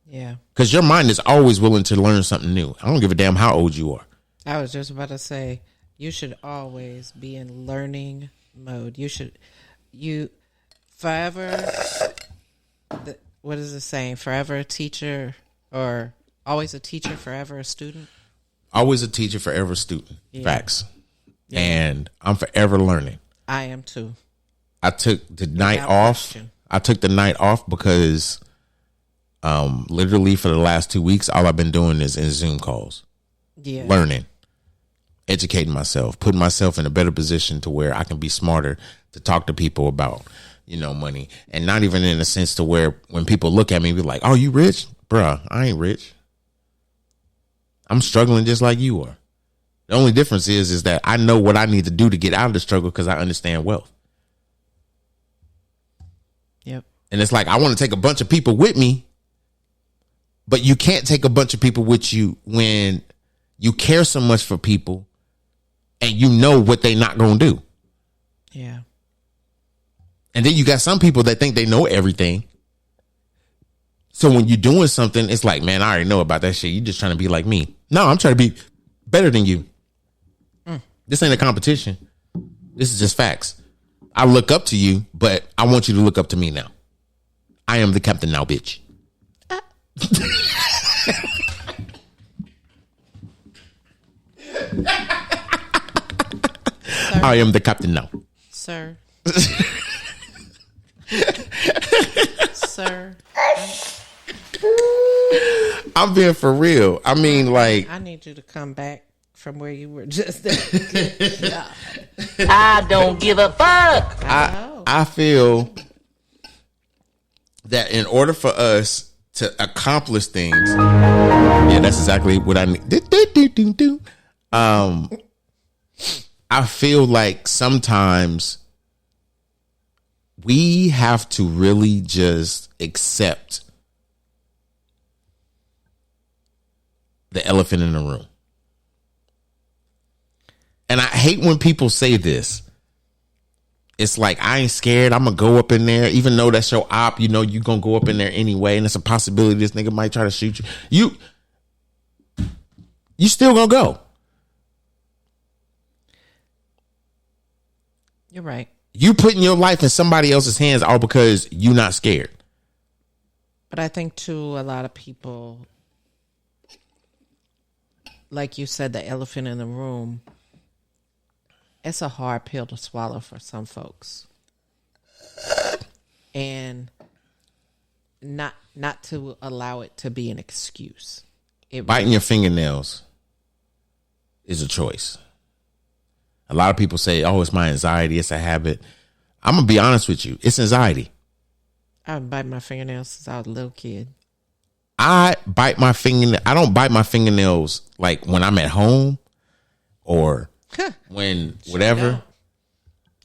Yeah. Because your mind is always willing to learn something new. I don't give a damn how old you are. I was just about to say, you should always be in learning mode. You forever, what is it saying? Forever a teacher, or always a teacher, forever a student? Always a teacher, forever a student. Yeah. Facts. Yeah. And I'm forever learning. I am too. I took the night off. Question. I took the night off because literally for the last 2 weeks, all I've been doing is in Zoom calls. Yeah. Learning. educating myself, putting myself in a better position to where I can be smarter to talk to people about, money. And not even in a sense to where when people look at me, be like, oh, you rich? Bruh, I ain't rich. I'm struggling just like you are. The only difference is that I know what I need to do to get out of the struggle because I understand wealth. Yep. And it's like, I want to take a bunch of people with me, but you can't take a bunch of people with you when you care so much for people and you know what they not going to do. Yeah. And then you got some people that think they know everything. So when you're doing something, it's like, man, I already know about that shit. You just trying to be like me. No, I'm trying to be better than you. This ain't a competition. This is just facts. I look up to you, but I want you to look up to me now. I am the captain now, bitch. I am the captain now. Sir. Sir. I'm being for real. I mean, like, I need you to come back from where you were just at. I don't give a fuck. I feel that in order for us to accomplish things, yeah, that's exactly what I need. I feel like sometimes we have to really just accept the elephant in the room. And I hate when people say this. It's like, I ain't scared. I'm going to go up in there. Even though that's your op, you going to go up in there anyway. And it's a possibility this nigga might try to shoot you. You still going to go. You're right. You putting your life in somebody else's hands all because you not scared. But I think, too, a lot of people, like you said, the elephant in the room, it's a hard pill to swallow for some folks. And not to allow it to be an excuse. Biting your fingernails is a choice. A lot of people say, oh, it's my anxiety. It's a habit. I'm going to be honest with you. It's anxiety. I've been biting my fingernails since I was a little kid. I don't bite my fingernails like when I'm at home or when whatever.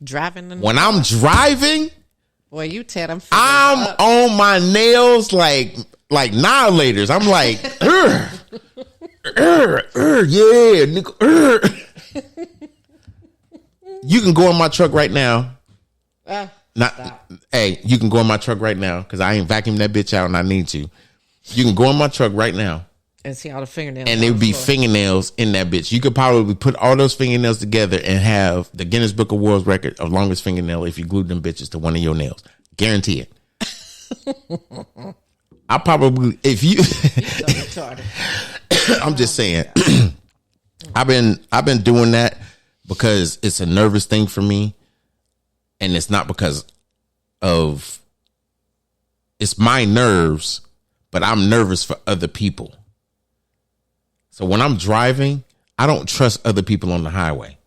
Driving. When I'm driving, boy, you Ted, I'm on my nails like annihilators. I'm like, yeah, nigga. You can go in my truck right now. You can go in my truck right now because I ain't vacuumed that bitch out and I need to. You can go in my truck right now and see all the fingernails. And there would be fingernails in that bitch. You could probably put all those fingernails together and have the Guinness Book of World Record of longest fingernail if you glued them bitches to one of your nails. Guarantee it. I probably, if you, so retarded. I'm just saying, I've been doing that because it's a nervous thing for me, and it's not because of it's my nerves, but I'm nervous for other people. So when I'm driving, I don't trust other people on the highway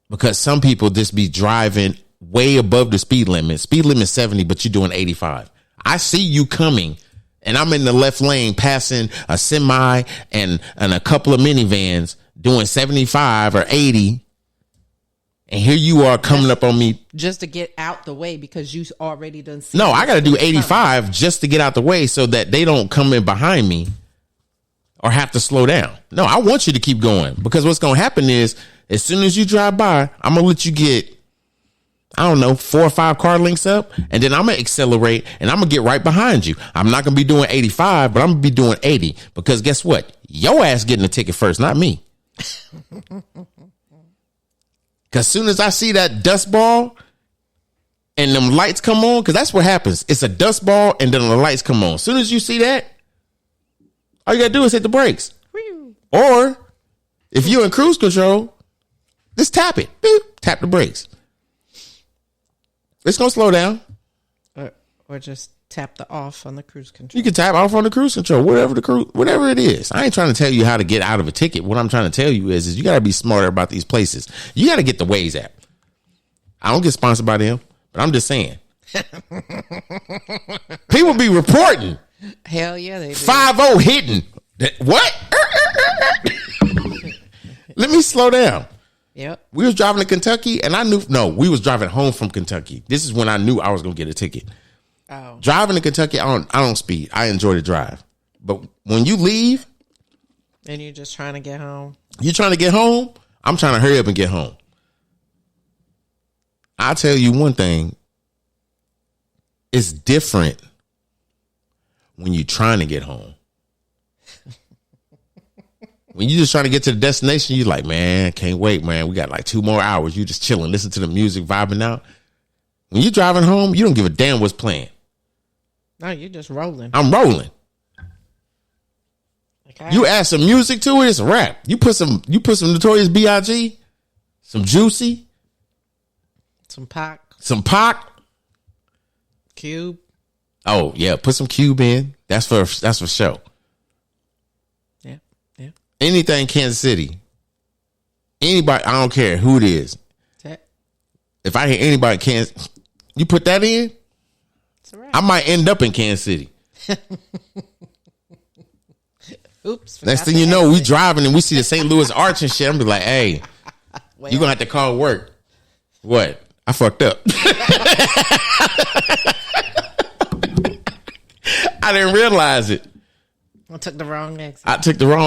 because some people just be driving way above the speed limit. Speed limit is 70, but you're doing 85. I see you coming and I'm in the left lane passing a semi and a couple of minivans doing 75 or 80. And here you are coming up on me. Just to get out the way because you already done seen. No, I got to do 85 just to get out the way so that they don't come in behind me or have to slow down. No, I want you to keep going because what's going to happen is as soon as you drive by, I'm going to let you get, I don't know, 4 or 5 car lengths up, and then I'm going to accelerate and I'm going to get right behind you. I'm not going to be doing 85, but I'm going to be doing 80 because guess what? Your ass getting the ticket first, not me. Because as soon as I see that dust ball and them lights come on, because that's what happens. It's a dust ball and then the lights come on. As soon as you see that, all you got to do is hit the brakes. Or if you're in cruise control, just tap it. Boop, tap the brakes. It's going to slow down. Or just Tap the off on the cruise control. You can tap off on the cruise control, whatever it is. I ain't trying to tell you how to get out of a ticket. What I'm trying to tell you is you got to be smarter about these places. You got to get the Waze app. I don't get sponsored by them, but I'm just saying. People be reporting. Hell yeah, they do. 5-0 hitting. What? Let me slow down. Yep. We was driving to Kentucky, and we was driving home from Kentucky. This is when I knew I was going to get a ticket. Oh. Driving to Kentucky, I don't speed. I enjoy the drive. But when you leave, and you're just trying to get home. You're trying to get home? I'm trying to hurry up and get home. I'll tell you one thing. It's different when you're trying to get home. When you're just trying to get to the destination, you're like, man, can't wait, man. We got like 2 more hours. You just chilling, listen to the music, vibing out. When you're driving home, you don't give a damn what's playing. No, you're just rolling. I'm rolling. Okay. You add some music to it, it's a wrap. You put some Notorious B.I.G., some Juicy, some Pac, Cube. Oh yeah, put some Cube in. That's for show. Yeah. Anything Kansas City. Anybody, I don't care who it is. If I hear anybody Kansas, you put that in, I might end up in Kansas City. Oops. Next thing you know, we driving and we see the St. Louis Arch and shit. I'm be like, hey, you're going to have to call work. What? I fucked up. I didn't realize it. I took the wrong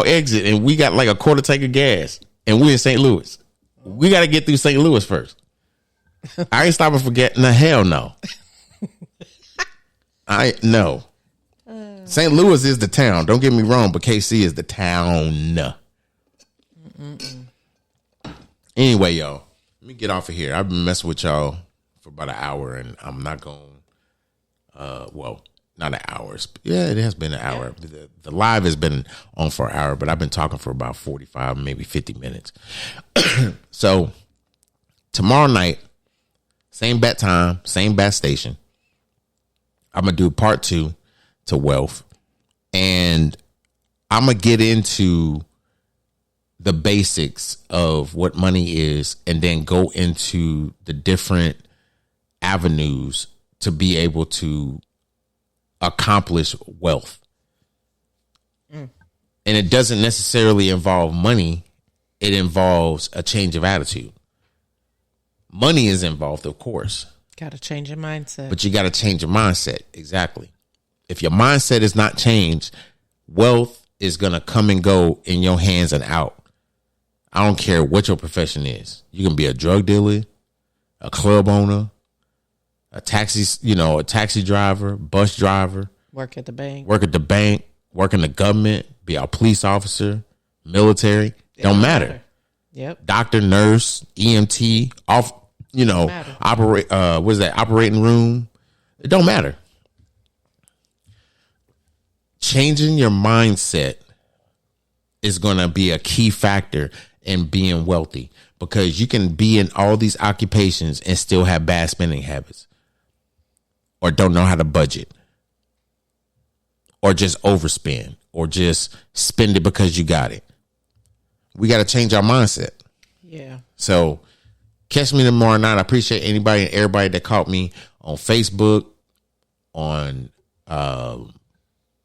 exit. And we got like a quarter tank of gas. And we're in St. Louis. We got to get through St. Louis first. I ain't stopping for getting the hell no. No. St. Louis is the town. Don't get me wrong, but KC is the town. Anyway, y'all, let me get off of here. I've been messing with y'all for about an hour, and I'm not going. Not an hour. Yeah, it has been an hour. Yeah. The live has been on for an hour, but I've been talking for about 45, maybe 50 minutes. So tomorrow night, same bat time, same bat station. I'm going to do part 2 to wealth. And I'm going to get into the basics of what money is and then go into the different avenues to be able to accomplish wealth. And it doesn't necessarily involve money. It involves a change of attitude. Money is involved, of course. Got to change your mindset. But you got to change your mindset. Exactly. If your mindset is not changed, wealth is going to come and go in your hands and out. I don't care what your profession is. You can be a drug dealer, a club owner, a taxi driver, bus driver. Work at the bank. Work in the government, be a police officer, military. Don't matter. Yep. Doctor, nurse, EMT, operating room. It don't matter. Changing your mindset is going to be a key factor in being wealthy, because you can be in all these occupations and still have bad spending habits, or don't know how to budget, or just overspend, or just spend it because you got it. We got to change our mindset. Yeah. So catch me tomorrow night. I appreciate anybody and everybody that caught me on Facebook, on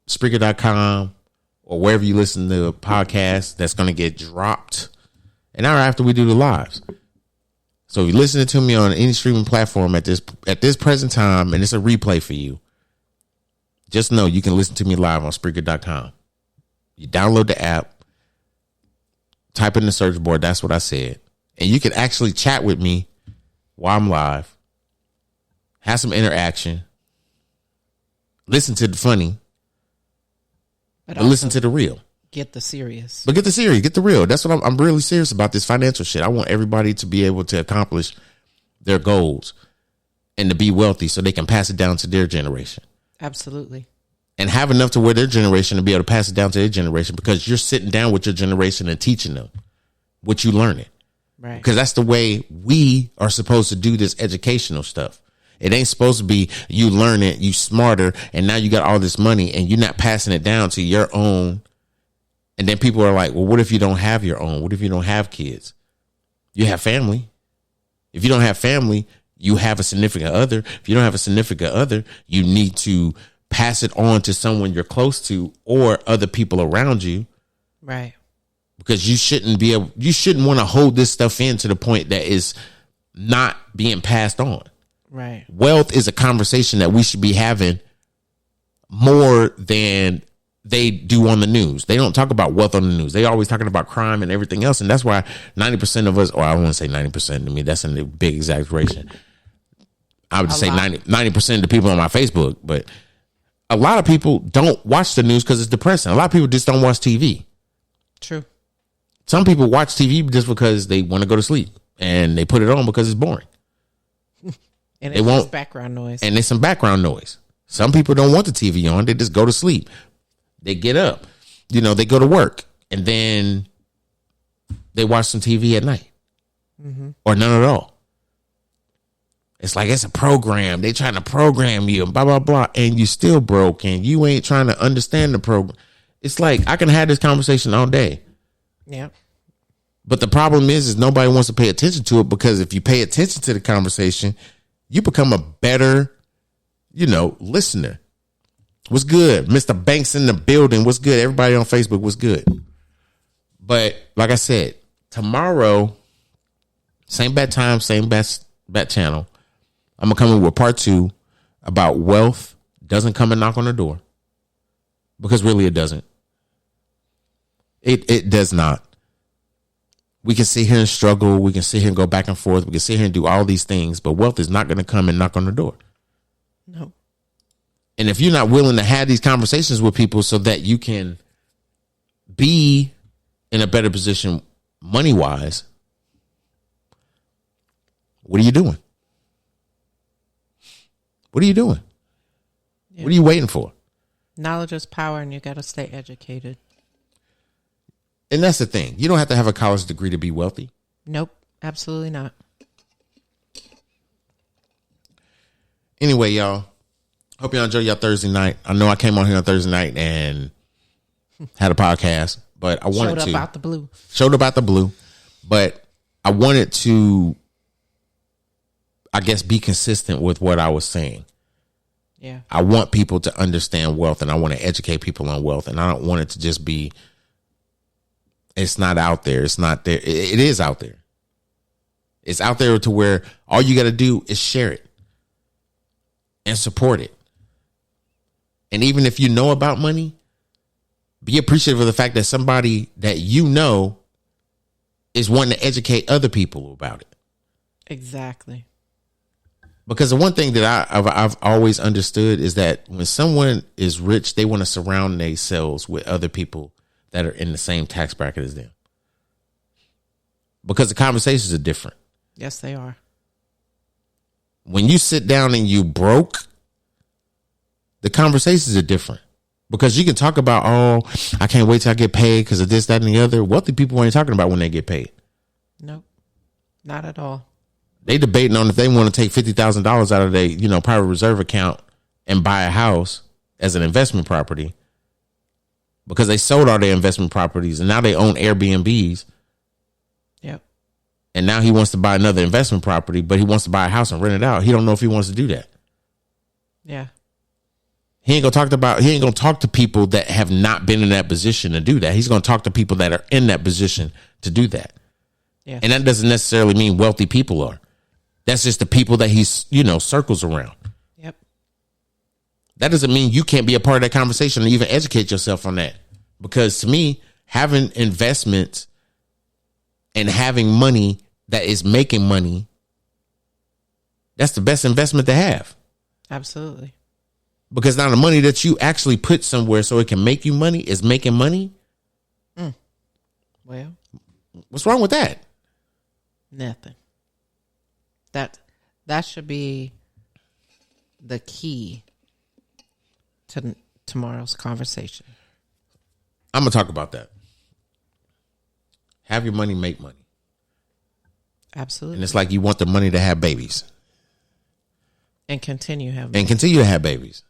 Spreaker.com, or wherever you listen to a podcast that's going to get dropped an hour after we do the lives. So if you're listening to me on any streaming platform at this present time, and it's a replay for you, just know you can listen to me live on Spreaker.com. You download the app, type in the search board, that's what I said, and you can actually chat with me while I'm live, have some interaction, listen to the funny, but listen to the real. Get the serious. But get the serious, get the real. That's what I'm really serious about, this financial shit. I want everybody to be able to accomplish their goals and to be wealthy so they can pass it down to their generation. Absolutely. And have enough to where their generation to be able to pass it down to their generation, because you're sitting down with your generation and teaching them what you learning. Right. Because that's the way we are supposed to do this educational stuff. It ain't supposed to be you learn it, you smarter, and now you got all this money and you're not passing it down to your own. And then people are like, well, what if you don't have your own? What if you don't have kids? You have family. If you don't have family, you have a significant other. If you don't have a significant other, you need to pass it on to someone you're close to or other people around you. Right. Because you shouldn't want to hold this stuff in to the point that is not being passed on. Right. Wealth is a conversation that we should be having more than they do on the news. They don't talk about wealth on the news. They always talking about crime and everything else. And that's why 90% of us, or I don't want to say 90% to me, that's a big exaggeration. I would just say 90% of the people on my Facebook, but a lot of people don't watch the news because it's depressing. A lot of people just don't watch TV. True. Some people watch TV just because they want to go to sleep and they put it on because it's boring. And it's just background noise. And there's some background noise. Some people don't want the TV on. They just go to sleep. They get up, they go to work and then they watch some TV at night or none at all. It's like it's a program. They trying to program you and blah, blah, blah. And you still broke and you ain't trying to understand the program. It's like I can have this conversation all day. Yeah. But the problem is nobody wants to pay attention to it because if you pay attention to the conversation, you become a better, listener. What's good? Mr. Banks in the building. What's good? Everybody on Facebook, what's good? But like I said, tomorrow, same bat time, same bat channel. I'm going to come in with part 2 about wealth doesn't come and knock on the door. Because really it doesn't. It does not. We can sit here and struggle. We can sit here and go back and forth. We can sit here and do all these things, but wealth is not going to come and knock on the door. No. And if you're not willing to have these conversations with people so that you can be in a better position money-wise, what are you doing? What are you doing? Yeah. What are you waiting for? Knowledge is power, and you got to stay educated. And that's the thing. You don't have to have a college degree to be wealthy. Nope, absolutely not. Anyway, y'all, hope y'all enjoy your Thursday night. I know I came on here on Thursday night and had a podcast, but I wanted to. Showed up out the blue. But I wanted to, I guess, be consistent with what I was saying. Yeah. I want people to understand wealth and I want to educate people on wealth. And I don't want it to just be, it's not out there. It's not there. It is out there. It's out there to where all you got to do is share it and support it. And even if you know about money, be appreciative of the fact that somebody that you know is wanting to educate other people about it. Exactly. Because the one thing that I've always understood is that when someone is rich, they want to surround themselves with other people that are in the same tax bracket as them. Because the conversations are different. Yes, they are. When you sit down and you broke, the conversations are different. Because you can talk about, oh, I can't wait till I get paid because of this, that, and the other. Wealthy people ain't talking about when they get paid. Nope. Not at all. They debating on if they want to take $50,000 out of their, private reserve account and buy a house as an investment property because they sold all their investment properties and now they own Airbnbs. Yep. And now he wants to buy another investment property, but he wants to buy a house and rent it out. He don't know if he wants to do that. Yeah. He ain't gonna talk to people that have not been in that position to do that. He's gonna talk to people that are in that position to do that. Yeah. And that doesn't necessarily mean wealthy people are. That's just the people that he's, circles around. Yep. That doesn't mean you can't be a part of that conversation and even educate yourself on that. Because to me, having investments and having money that is making money, that's the best investment to have. Absolutely. Because now the money that you actually put somewhere so it can make you money is making money. Well, what's wrong with that? Nothing. That should be the key to tomorrow's conversation. I'm going to talk about that. Have your money make money. Absolutely. And it's like you want the money to have babies. And continue to have babies.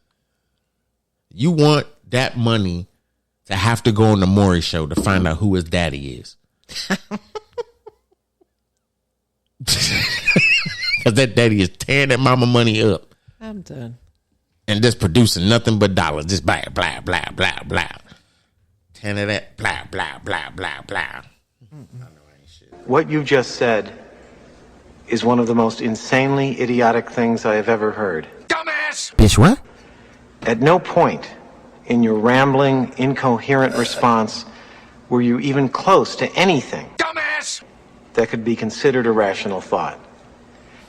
You want that money to have to go on the Maury show to find out who his daddy is. Because that daddy is tearing that mama money up. I'm done. And just producing nothing but dollars. Just blah, blah, blah, blah, blah. 10 of that, blah, blah, blah, blah, blah. What you just said is one of the most insanely idiotic things I have ever heard. Dumbass! Bitch, what? At no point in your rambling, incoherent response were you even close to anything Dumbass! that could be considered a rational thought.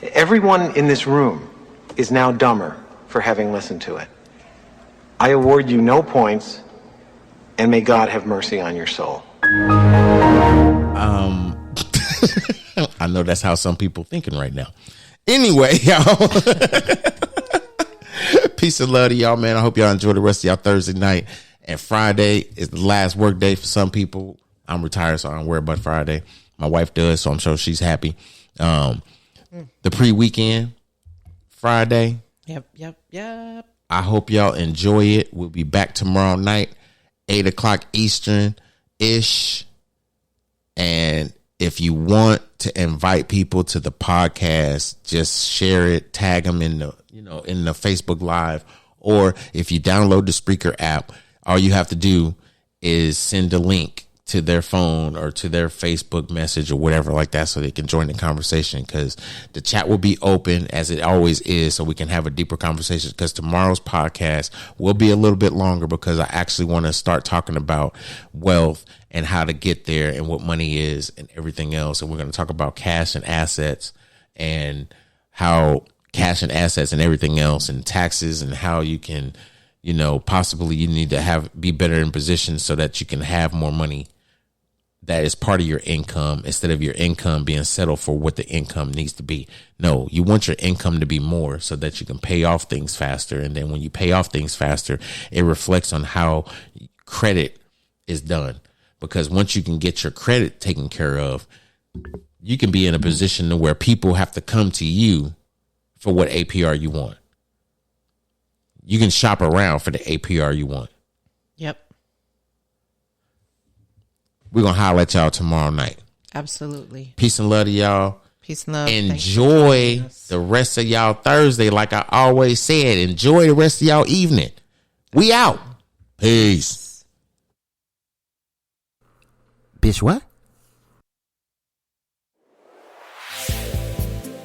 Everyone in this room is now dumber for having listened to it. I award you no points, and may God have mercy on your soul. I know that's how some people thinking right now. Anyway, y'all. Peace and love to y'all, man. I hope y'all enjoy the rest of y'all Thursday night. And Friday is the last work day for some people. I'm retired, so I don't worry about Friday. My wife does, so I'm sure she's happy. The pre-weekend, Friday. Yep. I hope y'all enjoy it. We'll be back tomorrow night, 8:00 Eastern-ish. And if you want to invite people to the podcast, just share it, tag them in the Facebook Live. Or if you download the Spreaker app, all you have to do is send a link to their phone or to their Facebook message or whatever like that so they can join the conversation, because the chat will be open as it always is so we can have a deeper conversation, because tomorrow's podcast will be a little bit longer because I actually want to start talking about wealth and how to get there and what money is and everything else. And we're going to talk about cash and assets and how cash and assets and everything else and taxes and how you can, possibly you need to be better in position so that you can have more money that is part of your income instead of your income being settled for what the income needs to be. No, you want your income to be more so that you can pay off things faster. And then when you pay off things faster, it reflects on how credit is done. Because once you can get your credit taken care of, you can be in a position to where people have to come to you for what APR you want. You can shop around for the APR you want. Yep. We're going to holler at y'all tomorrow night. Absolutely. Peace and love to y'all. Peace and love. Enjoy the rest of y'all Thursday. Like I always said, enjoy the rest of y'all evening. We out. Peace. Bitch, what?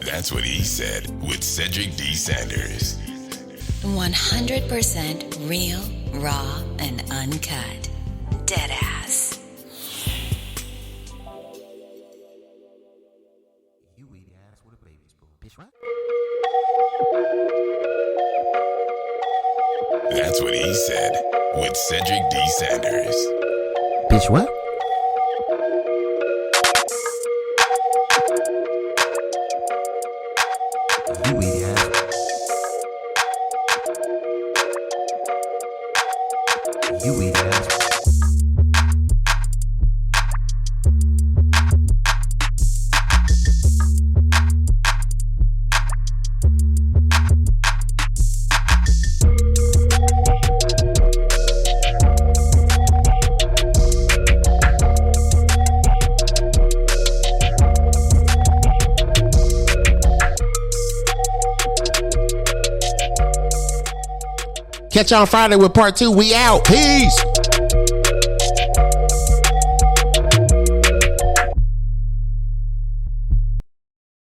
That's what he said with Cedric D. Sanders. 100% real, raw, and uncut. Deadass. You eat ass with a baby spoon. Bitch, what? That's what he said with Cedric D. Sanders. Bitch, what? You eat ass. You eat ass. Catch y'all Friday with part 2. We out. Peace.